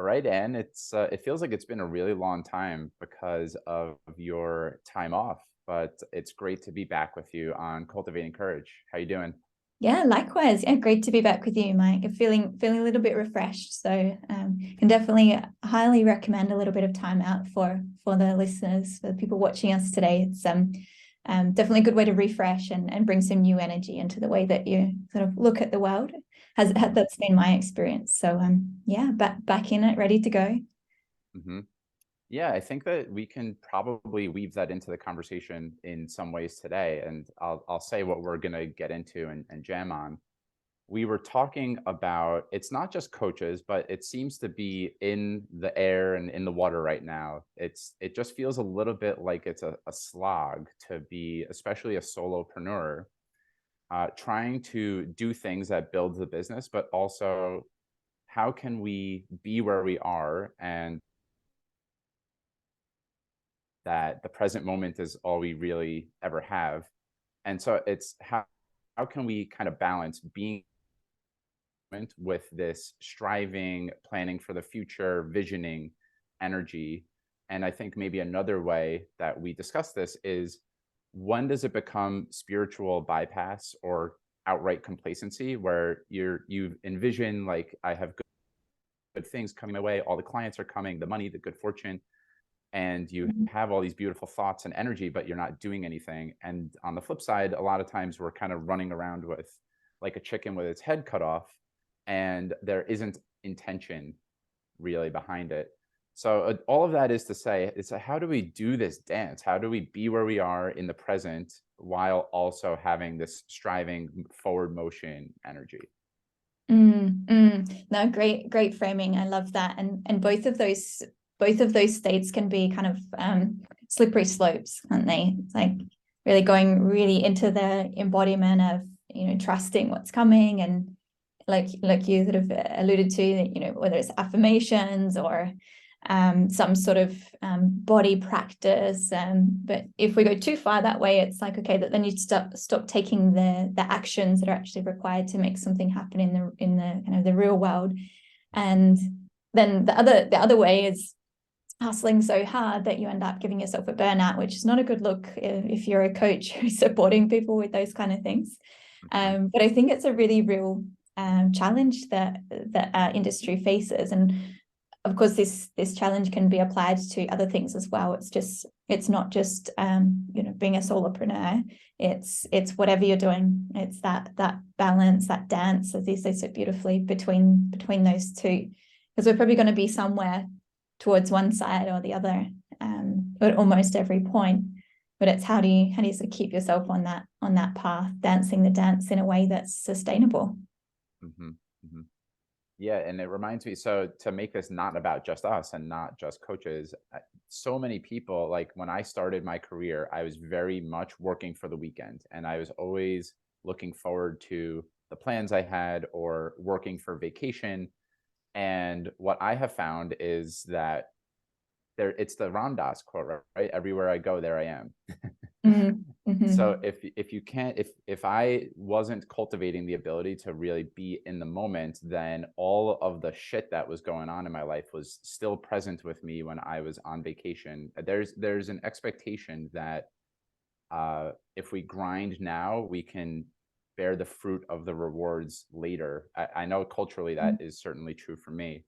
All right, Anne. It feels like it's been a really long time because of your time off, but it's great to be back with you on Cultivating Courage. How you doing? Yeah, likewise. Yeah, great to be back with you, Mike. I'm feeling a little bit refreshed, so can definitely highly recommend a little bit of time out for the listeners, for the people watching us today. It's definitely a good way to refresh and bring some new energy into the way that you sort of look at the world. Hmm. That's been my experience. So yeah, back in it, ready to go. Hmm. Yeah, I think that we can probably weave that into the conversation in some ways today, and I'll say what we're gonna get into and jam on. We were talking about it's not just coaches, but it seems to be in the air and in the water right now. It just feels a little bit like it's a slog to be, especially a solopreneur, trying to do things that build the business, but also how can we be where we are and that the present moment is all we really ever have. And so it's how can we kind of balance being with this striving, planning for the future, visioning energy. And I think maybe another way that we discuss this is when does it become spiritual bypass or outright complacency where you envision like I have good things coming my way, all the clients are coming, the money, the good fortune, and you have all these beautiful thoughts and energy, but you're not doing anything. And on the flip side, a lot of times we're kind of running around with like a chicken with its head cut off, and there isn't intention really behind it. So all of that is to say, it's how do we do this dance? How do we be where we are in the present while also having this striving forward motion energy? No, great framing. I love that. And both of those states can be kind of slippery slopes, aren't they? It's like really going really into the embodiment of, trusting what's coming, and like you sort of alluded to, whether it's affirmations or some sort of body practice. But if we go too far that way, it's like, okay, that then you stop taking the actions that are actually required to make something happen in the kind of the real world. And then the other way is hustling so hard that you end up giving yourself a burnout, which is not a good look if you're a coach who's supporting people with those kind of things. Mhm. But I think it's a really real challenge that our industry faces. And of course, this challenge can be applied to other things as well. It's not just being a solopreneur. It's whatever you're doing. It's that balance, that dance, as you say so beautifully, between those two, because we're probably going to be somewhere towards one side or the other at almost every point. But it's how do you sort of keep yourself on that path, dancing the dance in a way that's sustainable. Mhm. Mhm. Yeah, and it reminds me, so to make this not about just us and not just coaches, so many people, like when I started my career, I was very much working for the weekend and I was always looking forward to the plans I had or working for vacation. And what I have found is that it's the Ram Dass quote, right? Everywhere I go, there I am. So Mm-hmm. if you can't if I wasn't cultivating the ability to really be in the moment, then all of the shit that was going on in my life was still present with me when I was on vacation. There's an expectation that if we grind now, we can bear the fruit of the rewards later. I know culturally that is certainly true for me.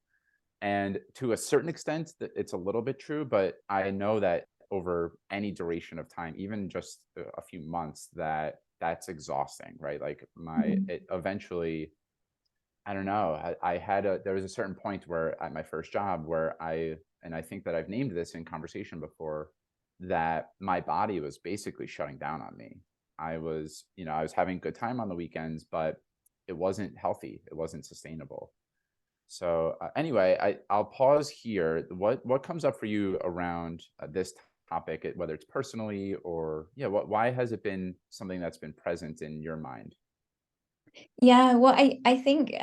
And to a certain extent, that it's a little bit true, but I know that over any duration of time, even just a few months, that's exhausting, right? Like it eventually, I don't know. I had there was a certain point where at my first job where and I think that I've named this in conversation before, that my body was basically shutting down on me. I was having a good time on the weekends, but it wasn't healthy. It wasn't sustainable. So anyway, I'll pause here. What comes up for you around this topic, whether it's personally or yeah, why has it been something that's been present in your mind? Yeah, well, I think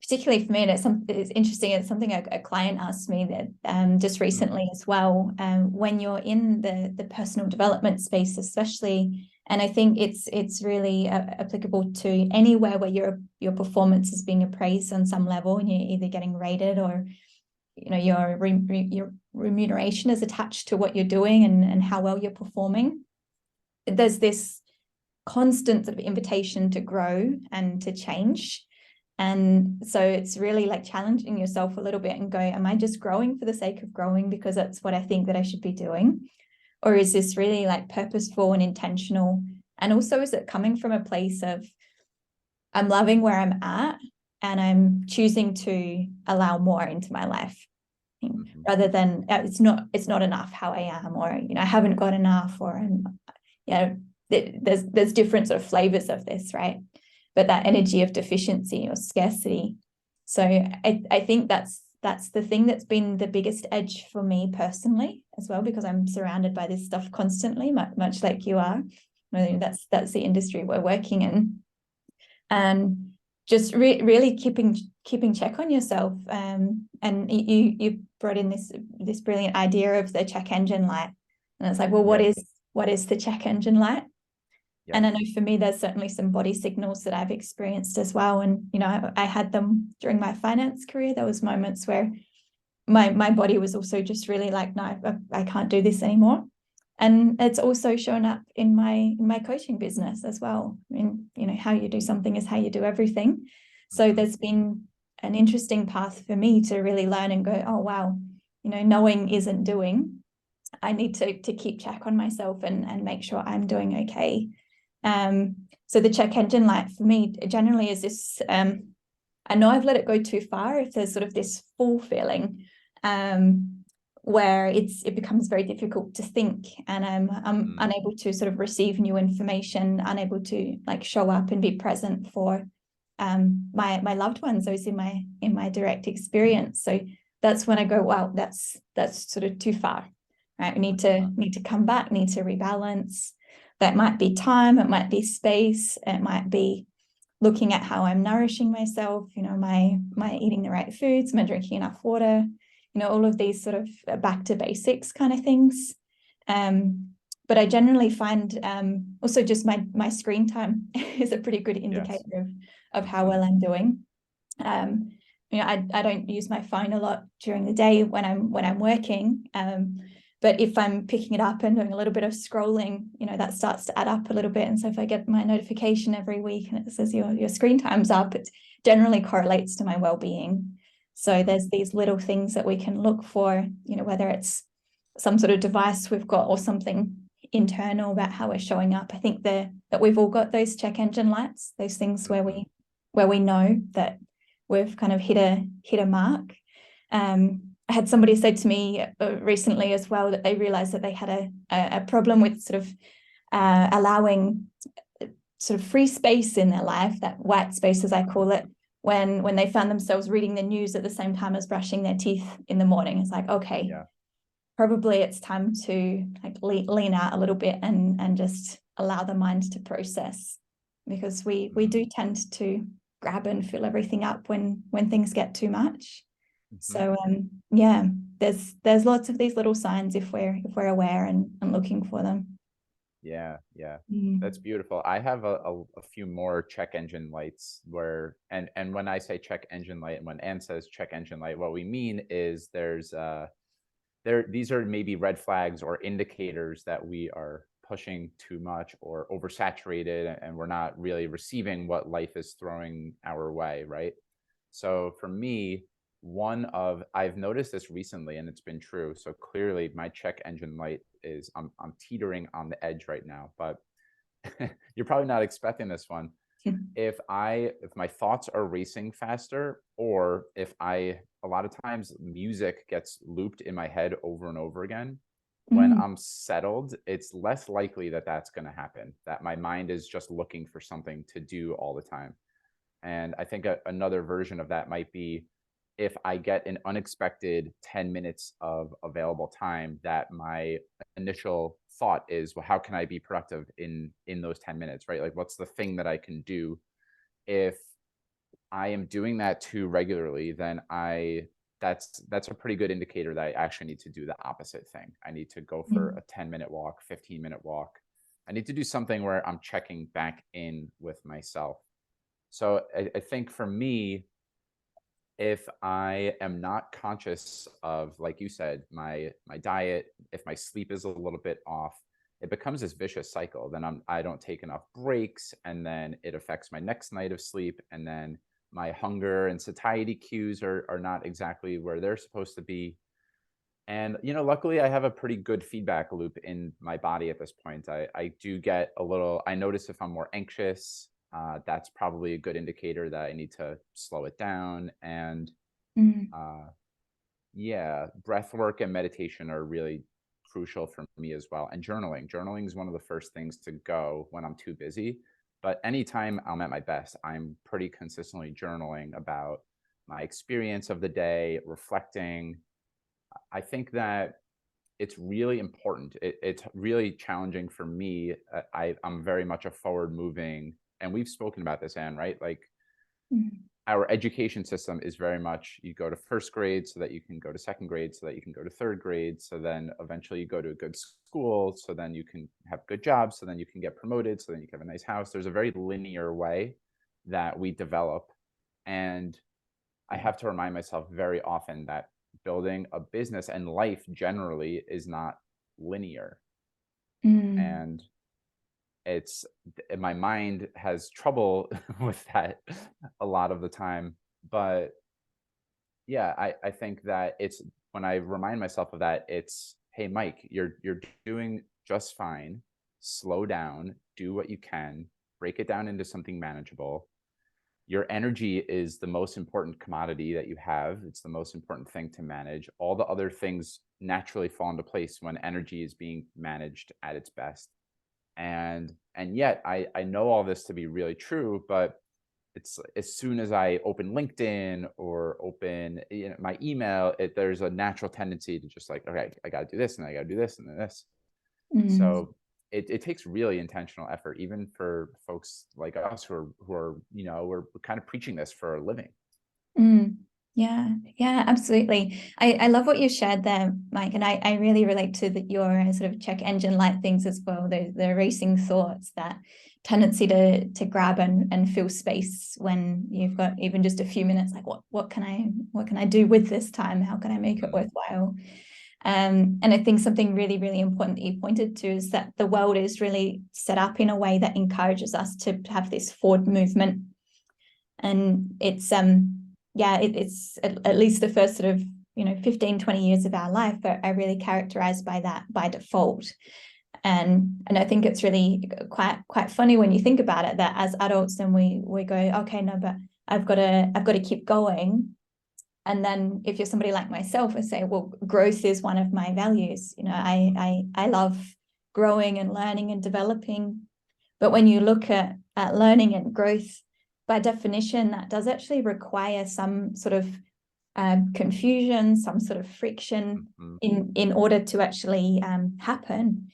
particularly for me, and it's interesting. It's something a client asked me that just Mm, recently as well. When you're in the personal development space, especially, and I think it's really applicable to anywhere where your performance is being appraised on some level, and you're either getting rated or your remuneration is attached to what you're doing and how well you're performing, there's this constant sort of invitation to grow and to change. And so it's really like challenging yourself a little bit and go, am I just growing for the sake of growing because that's what I think that I should be doing? Or is this really like purposeful and intentional? And also, is it coming from a place of, I'm loving where I'm at and I'm choosing to allow more into my life, rather than it's not enough how I am, or I haven't got enough, or there's different sort of flavors of this, right? But that energy of deficiency or scarcity. So I think that's the thing that's been the biggest edge for me personally as well, because I'm surrounded by this stuff constantly, much like you are. That's the industry we're working in, and just really keeping check on yourself. And you brought in this brilliant idea of the check engine light, and it's like, well, what is the check engine light? And I know for me, there's certainly some body signals that I've experienced as well. And, I had them during my finance career. There was moments where my body was also just really like, no, I can't do this anymore. And it's also shown up in my coaching business as well. I mean, how you do something is how you do everything. So there's been an interesting path for me to really learn and go, oh, wow, knowing isn't doing. I need to keep check on myself and make sure I'm doing okay. So the check engine light for me generally is this, I know I've let it go too far if there's sort of this full feeling, where it becomes very difficult to think, and I'm unable to sort of receive new information, unable to like show up and be present for my loved ones, those in my direct experience. So that's when I go, wow, that's sort of too far, right? We need to come back, need to rebalance. That might be time, it might be space, it might be looking at how I'm nourishing myself, am I eating the right foods, am I drinking enough water, all of these sort of back to basics kind of things. But I generally find also just my screen time is a pretty good indicator of how well I'm doing. I don't use my phone a lot during the day when I'm working. But if I'm picking it up and doing a little bit of scrolling, that starts to add up a little bit. And so if I get my notification every week and it says your screen time's up, it generally correlates to my well-being. So there's these little things that we can look for, whether it's some sort of device we've got or something internal about how we're showing up. I think that we've all got those check engine lights, those things where we know that we've kind of hit a mark. I had somebody say to me recently as well that they realized that they had a problem with sort of allowing sort of free space in their life, that white space as I call it, when they found themselves reading the news at the same time as brushing their teeth in the morning. It's like, okay, probably it's time to like lean out a little bit and just allow the mind to process, because we do tend to grab and fill everything up when things get too much. So there's lots of these little signs if we're aware and looking for them. Yeah, that's beautiful. I have a few more check engine lights where, and when I say check engine light and when Anne says check engine light, what we mean is these are maybe red flags or indicators that we are pushing too much or oversaturated and we're not really receiving what life is throwing our way, right? So for me, I've noticed this recently and it's been true. So clearly my check engine light is I'm teetering on the edge right now, but you're probably not expecting this one. If my thoughts are racing faster, or if a lot of times music gets looped in my head over and over again, when I'm settled, it's less likely that that's going to happen, that my mind is just looking for something to do all the time. And I think another version of that might be if I get an unexpected 10 minutes of available time, that my initial thought is, well, how can I be productive in those 10 minutes, right? Like, what's the thing that I can do? If I am doing that too regularly, then that's a pretty good indicator that I actually need to do the opposite thing. I need to go for a 10-minute walk, 15-minute walk. I need to do something where I'm checking back in with myself. So I think for me, if I am not conscious of, like you said, my diet, if my sleep is a little bit off, it becomes this vicious cycle. Then I don't take enough breaks, and then it affects my next night of sleep, and then my hunger and satiety cues are not exactly where they're supposed to be. And luckily I have a pretty good feedback loop in my body at this point. I do get a little. I notice if I'm more anxious. That's probably a good indicator that I need to slow it down. And Mm, uh, yeah, breath work and meditation are really crucial for me as well. And journaling. Journaling is one of the first things to go when I'm too busy. But anytime I'm at my best, I'm pretty consistently journaling about my experience of the day, reflecting. I think that it's really important. It's really challenging for me. I'm very much a forward moving, and we've spoken about this, Anne, right? Like mm, our education system is very much you go to first grade so that you can go to second grade, so that you can go to third grade. So then eventually you go to a good school. So then you can have good jobs. So then you can get promoted. So then you can have a nice house. There's a very linear way that we develop. And I have to remind myself very often that building a business and life generally is not linear. mm, And it's my mind has trouble with that a lot of the time. But yeah, I think that it's when I remind myself of that, it's, hey Mike, you're doing just fine. Slow down, do what you can, break it down into something manageable. Your energy is the most important commodity that you have. It's the most important thing to manage. All the other things naturally fall into place when energy is being managed at its best. And yet I know all this to be really true, but it's as soon as I open LinkedIn or open my email, there's a natural tendency to just like, okay, I got to do this and I got to do this and then this. mm. So it takes really intentional effort, even for folks like us who are we're kind of preaching this for a living. Mm, yeah, yeah, absolutely. I love what you shared there, Mike, and I really relate to your sort of check engine light things as well. The racing thoughts, that tendency to grab and fill space when you've got even just a few minutes. Like, what can I do with this time? How can I make it Mm, worthwhile? And I think something really, really important that you pointed to is that the world is really set up in a way that encourages us to have this forward movement, and it's yeah, it's at least the first sort of 15, 20 years of our life are really characterized by that by default. And I think it's really quite funny when you think about it, that as adults then we go, okay, no, but I've got to keep going. And then if you're somebody like myself, I say, well, growth is one of my values. I love growing and learning and developing. But when you look at learning and growth, by definition, that does actually require some sort of confusion, some sort of friction mhm, in order to actually happen.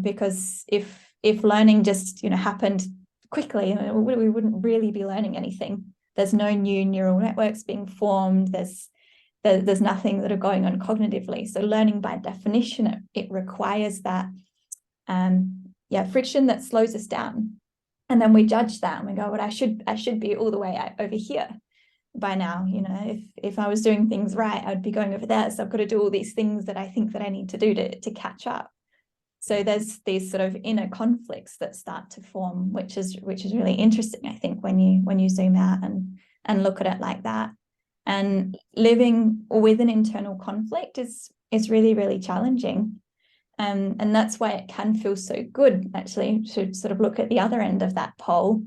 Because if learning just happened quickly, we wouldn't really be learning anything. There's no new neural networks being formed. There's nothing that are going on cognitively. So learning by definition, it requires that friction that slows us down. And then we judge that and we go, well, I should be all the way over here by now. If I was doing things right, I'd be going over there. So I've got to do all these things that I think that I need to do to catch up. So there's these sort of inner conflicts that start to form, which is really interesting, I think, when you zoom out and look at it like that. And living with an internal conflict is really, really challenging. And that's why it can feel so good, actually, to sort of look at the other end of that pole,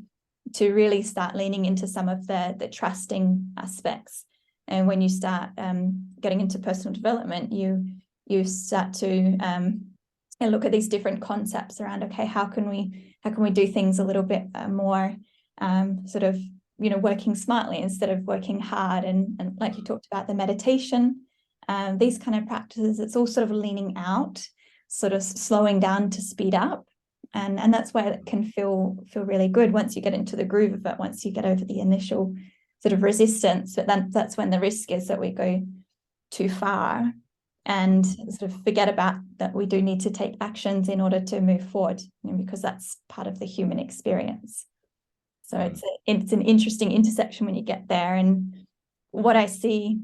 to really start leaning into some of the trusting aspects. And when you start getting into personal development, you start to look at these different concepts around, okay, how can we do things a little bit more sort of working smartly instead of working hard, and like you talked about the meditation, these kind of practices, it's all sort of leaning out, sort of slowing down to speed up. And that's why it can feel really good once you get into the groove of it, once you get over the initial sort of resistance. But then that's when the risk is that we go too far and sort of forget about that we do need to take actions in order to move forward, because that's part of the human experience. So mm, it's an interesting intersection when you get there. And what I see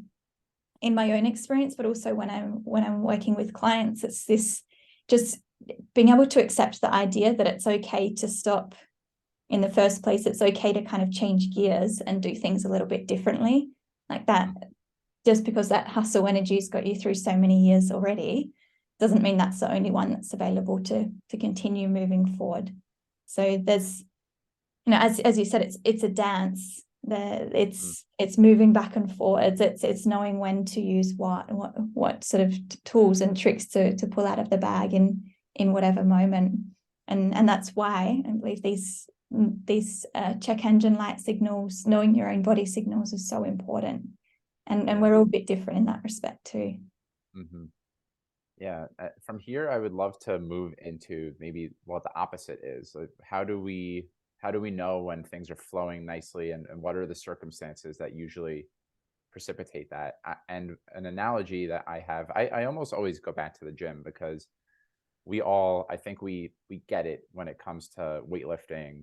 in my own experience, but also when I'm working with clients, it's this just being able to accept the idea that it's okay to stop in the first place. It's okay to kind of change gears and do things a little bit differently, like that. Just because that hustle energy's got you through so many years already doesn't mean that's the only one that's available to continue moving forward. So there's, as you said, it's a dance. It's moving back and forwards. It's knowing when to use what sort of tools and tricks to pull out of the bag in whatever moment. And that's why I believe these check engine light signals, knowing your own body signals, is so important. And we're all a bit different in that respect too. Mm-hmm. Yeah. From here, I would love to move into maybe what the opposite is. Like, how do we know when things are flowing nicely, and what are the circumstances that usually precipitate that? And an analogy that I have, I almost always go back to the gym, because I think we get it when it comes to weightlifting,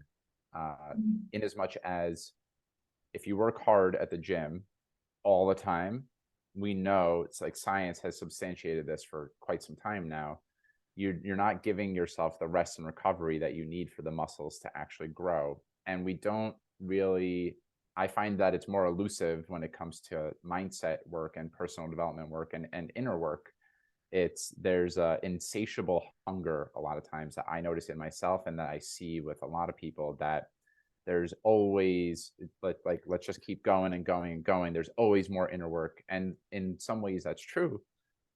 in as much as if you work hard at the gym all the time, we know, it's like science has substantiated this for quite some time now, you're not giving yourself the rest and recovery that you need for the muscles to actually grow. And we don't really, I find that it's more elusive when it comes to mindset work and personal development work and inner work. There's a insatiable hunger a lot of times that I notice in myself, and that I see with a lot of people, that there's always, like let's just keep going and going and going. There's always more inner work. And in some ways that's true,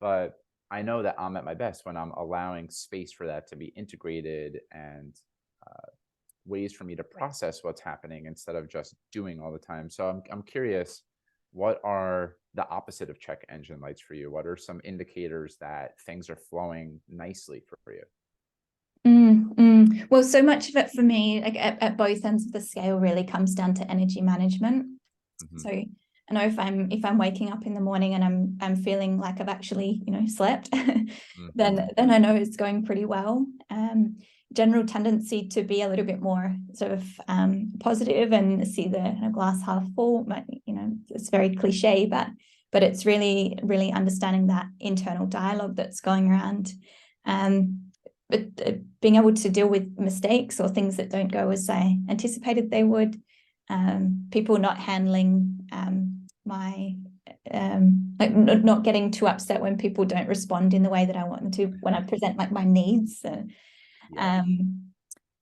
but I know that I'm at my best when I'm allowing space for that to be integrated, and ways for me to process what's happening instead of just doing all the time. So I'm curious, what are the opposite of check engine lights for you? What are some indicators that things are flowing nicely for you? Well, so much of it for me, like at both ends of the scale, really comes down to energy management. Mm-hmm. So I know if I'm waking up in the morning and I'm feeling like I've actually slept, Mm-hmm. then I know it's going pretty well. General tendency to be a little bit more sort of positive and see the glass half full. But, it's very cliche, but it's really understanding that internal dialogue that's going around. But being able to deal with mistakes or things that don't go as I anticipated they would, people not handling my like not getting too upset when people don't respond in the way that I want them to when I present like my needs.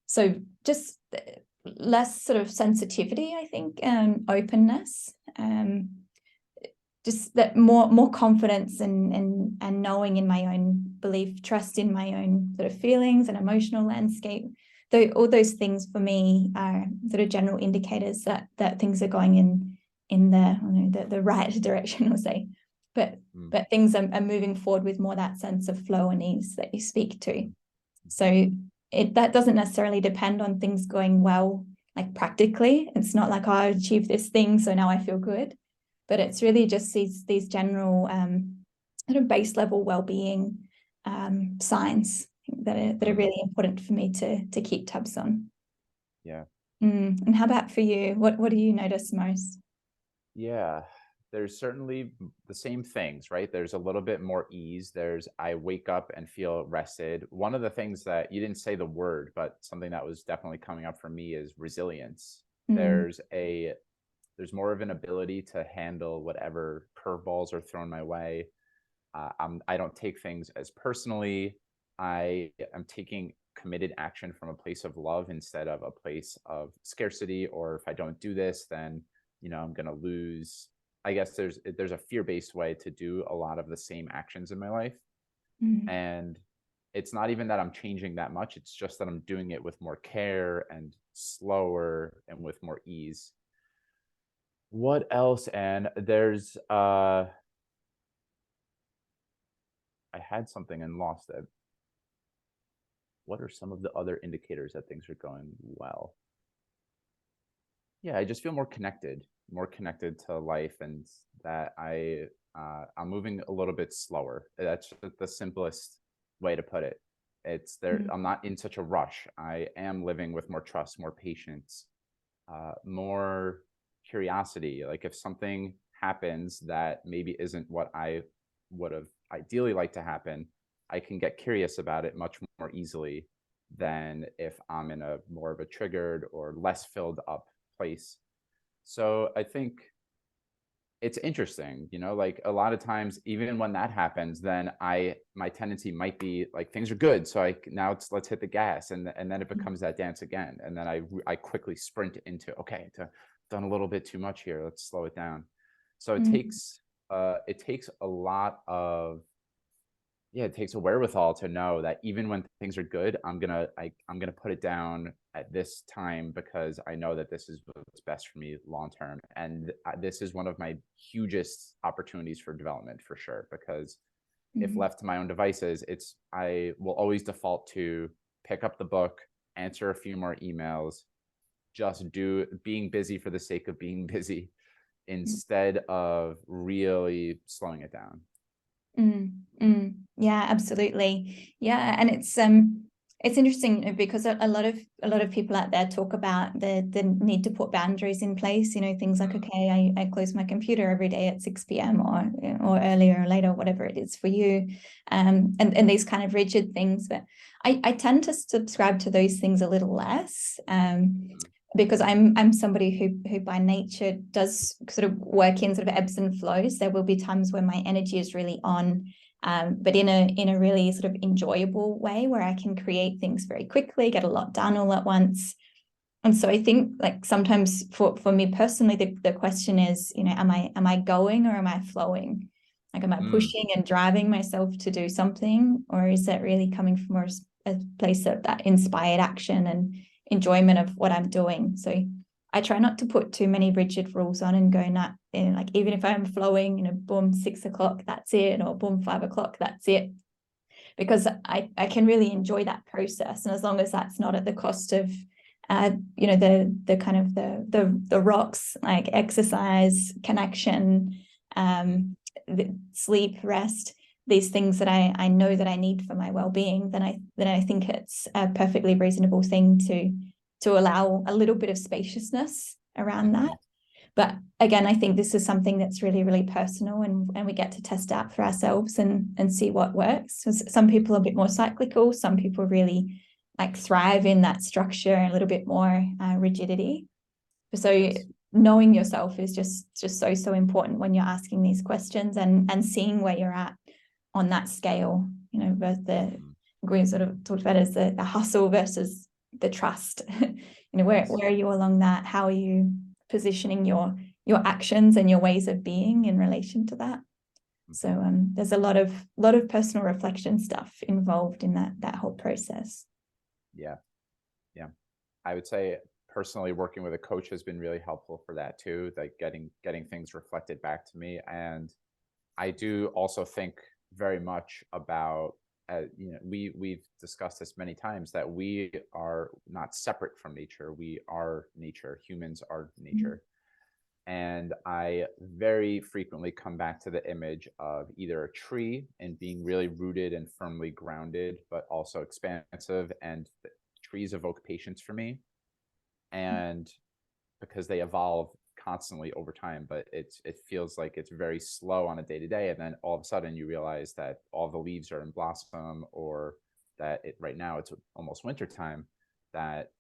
So just less sort of sensitivity, I think, and openness. Just that more confidence and knowing in my own belief, trust in my own sort of feelings and emotional landscape. Though all those things for me are sort of general indicators that things are going in the right direction, I'll say. But things are moving forward with more that sense of flow and ease that you speak to. So that doesn't necessarily depend on things going well, like practically. It's not like, oh, I achieved this thing, so now I feel good. But it's really just these general sort of base level well-being signs that are really important for me to keep tabs on. Yeah. And how about for you? What do you notice most? Yeah, there's certainly the same things, right? There's a little bit more ease. I wake up and feel rested. One of the things that you didn't say the word, but something that was definitely coming up for me is resilience. There's more of an ability to handle whatever curveballs are thrown my way. I don't take things as personally. I am taking committed action from a place of love instead of a place of scarcity, or if I don't do this, then I'm going to lose. I guess there's a fear-based way to do a lot of the same actions in my life. And it's not even that I'm changing that much. It's just that I'm doing it with more care and slower and with more ease. What else? And there's I had something and lost it. What are some of the other indicators that things are going well? Yeah, I just feel more connected to life, and that I'm moving a little bit slower. That's the simplest way to put it. It's there. I'm not in such a rush. I am living with more trust, more patience, more curiosity. Like if something happens that maybe isn't what I would have ideally liked to happen, I can get curious about it much more easily than if I'm in a more of a triggered or less filled up place. So I think it's interesting, like a lot of times, even when that happens, then my tendency might be like things are good, so now let's hit the gas, and then it becomes that dance again, and then I quickly sprint into, okay, done a little bit too much here, let's slow it down. So Mm. it takes a lot of, yeah, it takes a wherewithal to know that even when things are good, I'm gonna put it down at this time because I know that this is what's best for me long term. And this is one of my hugest opportunities for development for sure. Because if Mm. left to my own devices, I will always default to pick up the book, answer a few more emails, just do being busy for the sake of being busy instead of really slowing it down. Mm, yeah, absolutely. Yeah, and it's interesting, because a lot of people out there talk about the need to put boundaries in place. Things like, Mm, okay, I close my computer every day at 6 p.m. or earlier or later, whatever it is for you, and these kind of rigid things. But I tend to subscribe to those things a little less. mm, Because I'm somebody who by nature does sort of work in sort of ebbs and flows. There will be times when my energy is really on, but in a really sort of enjoyable way where I can create things very quickly, get a lot done all at once. And so I think, like, sometimes for me personally, the question is, am I going or am I flowing? Like, am I mm, pushing and driving myself to do something, or is that really coming from a place of that inspired action and enjoyment of what I'm doing? So I try not to put too many rigid rules on and go, not, like, even if I'm flowing, boom, 6 o'clock, that's it, or boom, 5 o'clock, that's it, because I can really enjoy that process. And as long as that's not at the cost of, the kind of the rocks, like exercise, connection, mm, sleep, rest, these things that I know that I need for my well-being, then I think it's a perfectly reasonable thing to allow a little bit of spaciousness around that. mhm. But again, I think this is something that's really, really personal, and we get to test out for ourselves and see what works. Some people are a bit more cyclical, some people really like thrive in that structure and a little bit more rigidity. So Yes. knowing yourself is just so important when you're asking these questions, and seeing where you're at on that scale, versus Mhm. we sort of talked about as the hustle versus the trust. Yes. Where are you along that? How are you positioning your actions and your ways of being in relation to that? So Mhm. there's a lot of personal reflection stuff involved in that whole process. Yeah. Yeah. I would say personally working with a coach has been really helpful for that too, like getting things reflected back to me. And I do also think very much about, we've discussed this many times, that we are not separate from nature. We are nature. Humans are Mm. nature. And I very frequently come back to the image of either a tree and being really rooted and firmly grounded, but also expansive. And trees evoke patience for me. And because they evolve constantly over time, but it feels like it's very slow on a day to day, and then all of a sudden you realize that all the leaves are in blossom, or that right now it's almost winter time, that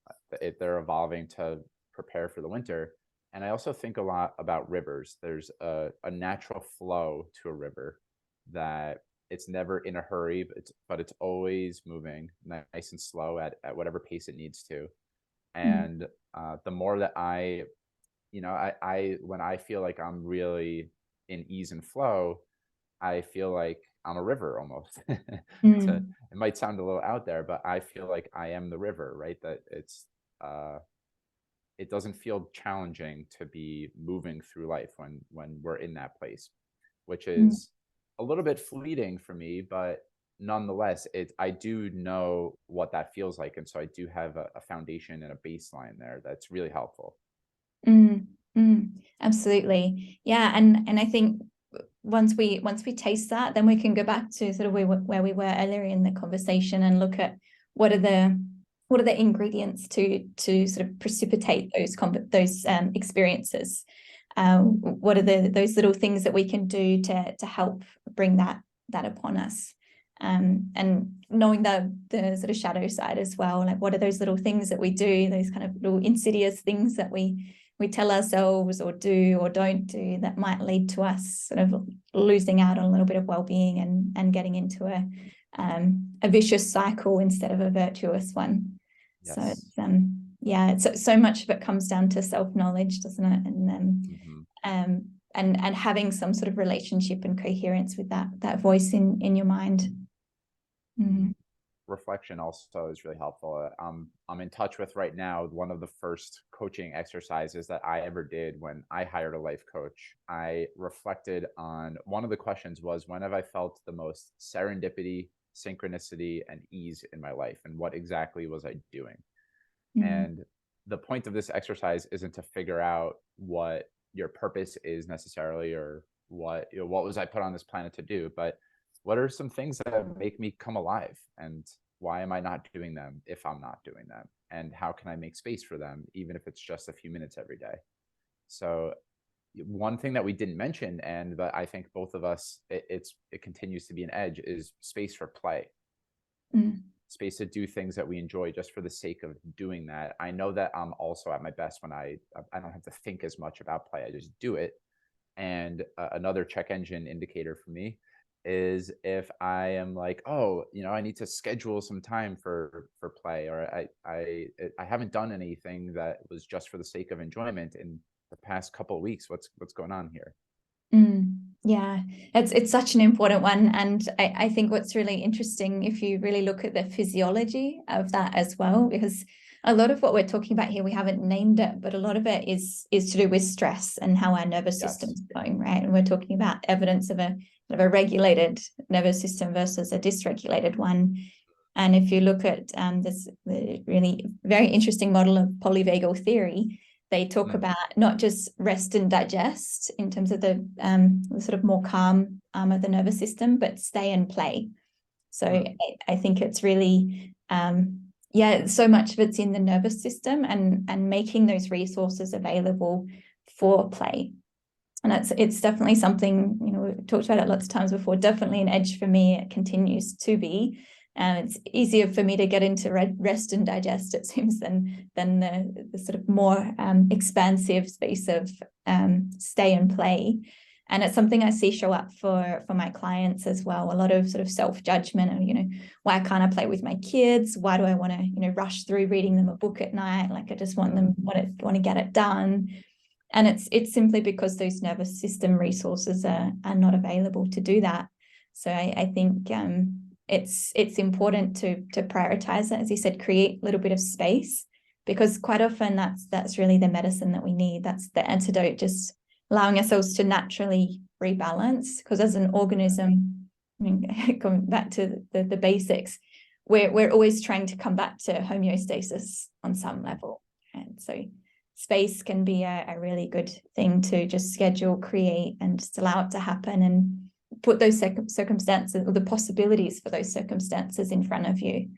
they're evolving to prepare for the winter. And I also think a lot about rivers. There's a natural flow to a river, that it's never in a hurry, but it's always moving nice and slow at whatever pace it needs to. Mm. And the more that I when I feel like I'm really in ease and flow, I feel like I'm a river almost. Mm. It might sound a little out there, but I feel like I am the river, right? That uh, it doesn't feel challenging to be moving through life when we're in that place, which Mm. is a little bit fleeting for me, but nonetheless, I do know what that feels like, and so I do have a foundation and a baseline there that's really helpful. Mm. Mm. Absolutely. Yeah. And I think once we taste that, then we can go back to sort of where we were earlier in the conversation and look at what are the what are the ingredients to sort of precipitate those experiences. what are those little things that we can do to help bring that upon us? And knowing the sort of shadow side as well, like what are those little things that we do, those kind of little insidious things that we tell ourselves or do or don't do that might lead to us sort of losing out on a little bit of well-being and getting into a vicious cycle instead of a virtuous one. So Yes. it's yeah, it's so much of it comes down to self-knowledge, doesn't it? And having some sort of relationship and coherence with that voice in your mind. Mm. Reflection also is really helpful. I'm in touch with right now one of the first coaching exercises that I ever did when I hired a life coach. I reflected on one of the questions was, when have I felt the most serendipity, synchronicity, and ease in my life? And what exactly was I doing? Mm. And the point of this exercise isn't to figure out what your purpose is necessarily, or what, what was I put on this planet to do, but what are some things that make me come alive, and why am I not doing them if I'm not doing them? And how can I make space for them, even if it's just a few minutes every day? So one thing that we didn't mention, and that I think both of us, it continues to be an edge, is space for play. Mm. Space to do things that we enjoy just for the sake of doing that. I know that I'm also at my best when I don't have to think as much about play. I just do it. And another check engine indicator for me is if I am like, oh, I need to schedule some time for play, or I haven't done anything that was just for the sake of enjoyment in the past couple of weeks. What's going on here? Yeah, it's such an important one. And I think what's really interesting, if you really look at the physiology of that as well, because a lot of what we're talking about here, we haven't named it, but a lot of it is to do with stress and how our nervous system Yes. is going, right? And we're talking about evidence of a regulated nervous system versus a dysregulated one. And if you look at this the really very interesting model of polyvagal theory, they talk Mm, about not just rest and digest in terms of the sort of more calm arm of the nervous system, but stay and play. So mm, I think it's really, yeah, so much of it's in the nervous system and making those resources available for play. And it's definitely something, we've talked about it lots of times before, definitely an edge for me. It continues to be. And it's easier for me to get into rest and digest, it seems, than the sort of more expansive space of stay and play. And it's something I see show up for my clients as well. A lot of sort of self-judgment of, why can't I play with my kids? Why do I want to, rush through reading them a book at night? Like I just want them, want to get it done. And it's simply because those nervous system resources are not available to do that. So I think it's important to prioritize that, as you said, create a little bit of space, because quite often that's really the medicine that we need. That's the antidote, just allowing ourselves to naturally rebalance. Because as an organism, I mean, going back to the basics, we're always trying to come back to homeostasis on some level. And so space can be a really good thing to just schedule, create, and just allow it to happen, and put those circumstances, or the possibilities for those circumstances, in front of you.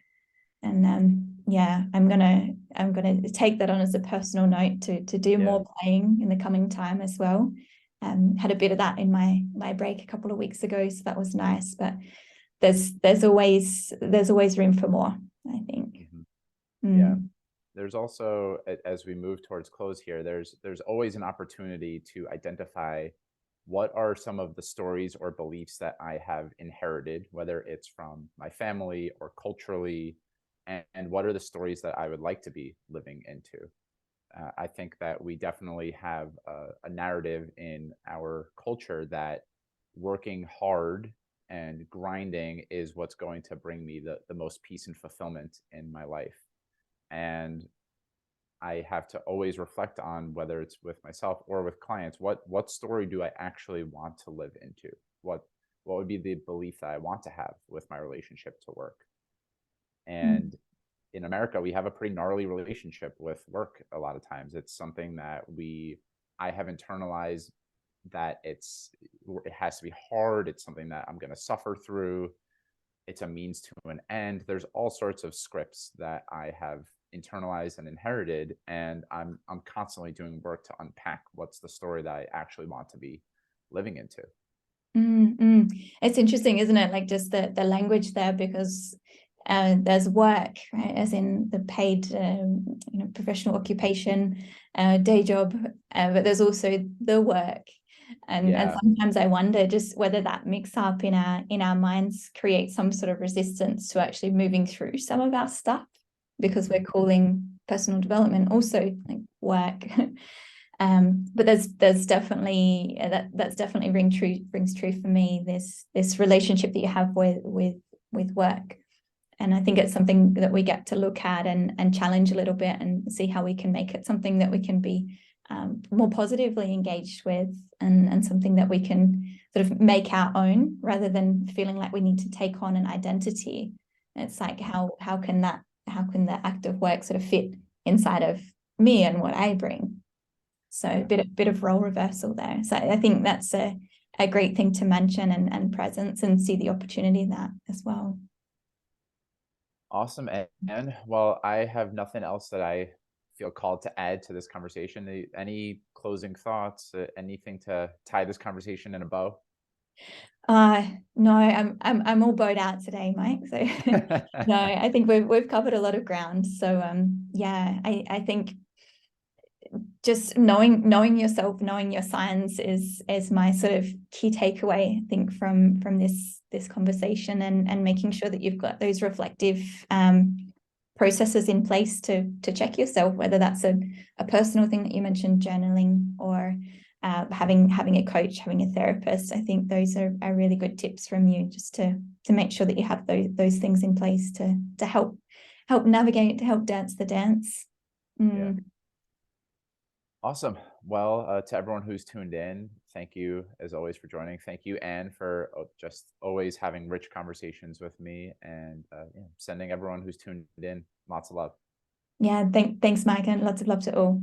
And yeah, I'm gonna take that on as a personal note to do yeah. more playing in the coming time as well. Had a bit of that in my break a couple of weeks ago, so that was nice. But there's always room for more, I think. Yeah. Mm. There's also, as we move towards close here, there's always an opportunity to identify what are some of the stories or beliefs that I have inherited, whether it's from my family or culturally, and what are the stories that I would like to be living into. I think that we definitely have a narrative in our culture that working hard and grinding is what's going to bring me the most peace and fulfillment in my life. And I have to always reflect on, whether it's with myself or with clients, what story do I actually want to live into? What would be the belief that I want to have with my relationship to work? Mm. And in America, we have a pretty gnarly relationship with work a lot of times. It's something that I have internalized, that it has to be hard. It's something that I'm going to suffer through. It's a means to an end. There's all sorts of scripts that I have internalized and inherited, and I'm constantly doing work to unpack what's the story that I actually want to be living into. It's interesting, isn't it? Like just the language there, because there's work, right? As in the paid, professional occupation, day job, but there's also the work, and Yeah. sometimes I wonder just whether that mix up in our minds creates some sort of resistance to actually moving through some of our stuff, because we're calling personal development also like work. But there's definitely that's definitely rings true for me, this relationship that you have with work. And I think it's something that we get to look at and challenge a little bit and see how we can make it something that we can be more positively engaged with, and something that we can sort of make our own, rather than feeling like we need to take on an identity. And it's like how can that act of work sort of fit inside of me and what I bring? So a Yeah. bit of role reversal there. So I think that's a great thing to mention, and presence, and see the opportunity in that as well. Awesome. And well, I have nothing else that I feel called to add to this conversation. Any closing thoughts, anything to tie this conversation in a bow? No, I'm all bowed out today, Mike. So no, I think we've covered a lot of ground. So yeah, I think just knowing yourself, knowing your signs is my sort of key takeaway, I think, from this conversation, and making sure that you've got those reflective processes in place to check yourself, whether that's a personal thing that you mentioned, journaling, or having a coach, having a therapist. I think those are really good tips from you, just to make sure that you have those things in place to help navigate, to help dance the dance. Yeah. Awesome. Well, to everyone who's tuned in, thank you as always for joining. Thank you, Anne, for just always having rich conversations with me, and yeah, sending everyone who's tuned in lots of love. Yeah, thanks, Mike, and lots of love to all.